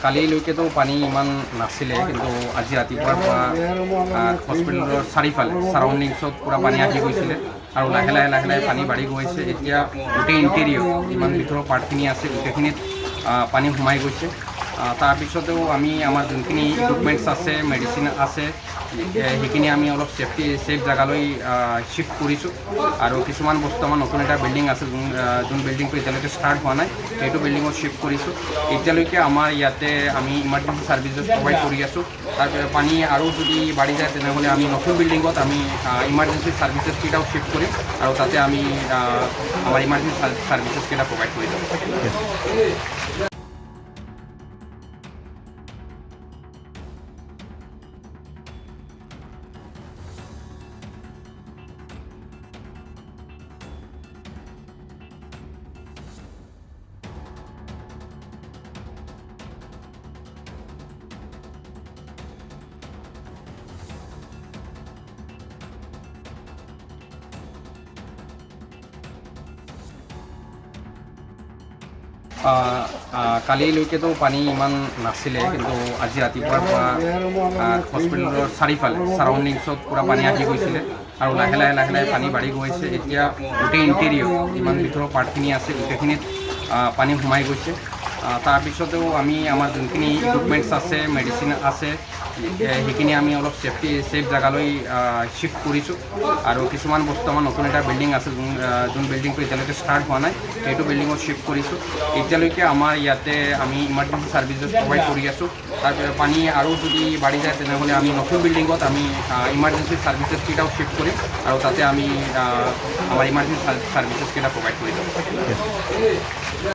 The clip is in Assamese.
কালিলৈকেতো পানী ইমান নাছিলে, কিন্তু আজি ৰাতিপুৱাৰ পৰা হস্পিটেলৰ চাৰিওফালে ছাৰাউণ্ডিংছত পূৰা পানী আহি গৈছিলে আৰু লাহে লাহে পানী বাঢ়ি গৈছে। এতিয়া গোটেই ইণ্টেৰিয়ৰ যিমান ভিতৰৰ পাৰ্টখিনি আছে গোটেইখিনিত পানী সোমাই গৈছে। তাৰপিছতেও আমি আমাৰ যোনখিনি ইকুইপমেণ্টছ আছে, মেডিচিন আছে, সেইখিনি আমি অলপ ছেফ জেগালৈ শ্বিফ্ট কৰিছোঁ। আৰু কিছুমান বস্তু আমাৰ নতুন এটা বিল্ডিং আছে, যোন বিল্ডিংটো এতিয়ালৈকে ষ্টাৰ্ট হোৱা নাই, সেইটো বিল্ডিঙত শ্বিফ্ট কৰিছোঁ। এতিয়ালৈকে আমাৰ ইয়াতে আমি ইমাৰ্জেঞ্চি ছাৰ্ভিচেছ প্ৰভাইড কৰি আছোঁ। তাৰপিছত পানী আৰু যদি বাঢ়ি যায় তেনেহ'লে আমি নতুন বিল্ডিঙত আমি ইমাৰ্জেঞ্চি ছাৰ্ভিচেছকেইটাও শ্বিফ্ট কৰিম আৰু তাতে আমি আমাৰ ইমাৰ্জেঞ্চি ছাৰ্ভিচেছকেইটা প্ৰভাইড কৰি যাম। কালিলৈকেতো পানী ইমান নাছিলে, কিন্তু আজি ৰাতিপুৱাৰ পৰা হস্পিটেলৰ চাৰিওফালে ছাৰাউণ্ডিংছত পূৰা পানী আহি গৈছিলে আৰু লাহে লাহে পানী বাঢ়ি গৈছে। এতিয়া গোটেই ইণ্টেৰিয়ৰ যিমান ভিতৰৰ পাৰ্টখিনি আছে গোটেইখিনিত পানী সোমাই গৈছে। তাৰপিছতেও আমি আমাৰ যোনখিনি ইকুইপমেণ্টছ আছে, মেডিচিন আছে, সেইখিনি আমি অলপ ছেফ জেগালৈ শ্বিফ্ট কৰিছোঁ। আৰু কিছুমান বস্তু আমাৰ নতুন এটা বিল্ডিং আছে, যোন বিল্ডিংটো এতিয়ালৈকে ষ্টাৰ্ট হোৱা নাই, সেইটো বিল্ডিঙত শ্বিফ্ট কৰিছোঁ। এতিয়ালৈকে আমাৰ ইয়াতে আমি ইমাৰ্জেঞ্চি ছাৰ্ভিচেছ প্ৰভাইড কৰি আছোঁ। তাৰপিছত পানী আৰু যদি বাঢ়ি যায় তেনেহ'লে আমি নতুন বিল্ডিঙত আমি ইমাৰ্জেঞ্চি ছাৰ্ভিচেছকেইটাও শ্বিফ্ট কৰিম আৰু তাতে আমি আমাৰ ইমাৰ্জেঞ্চি ছাৰ্ভিচেছকেইটা প্ৰভাইড কৰি যাম।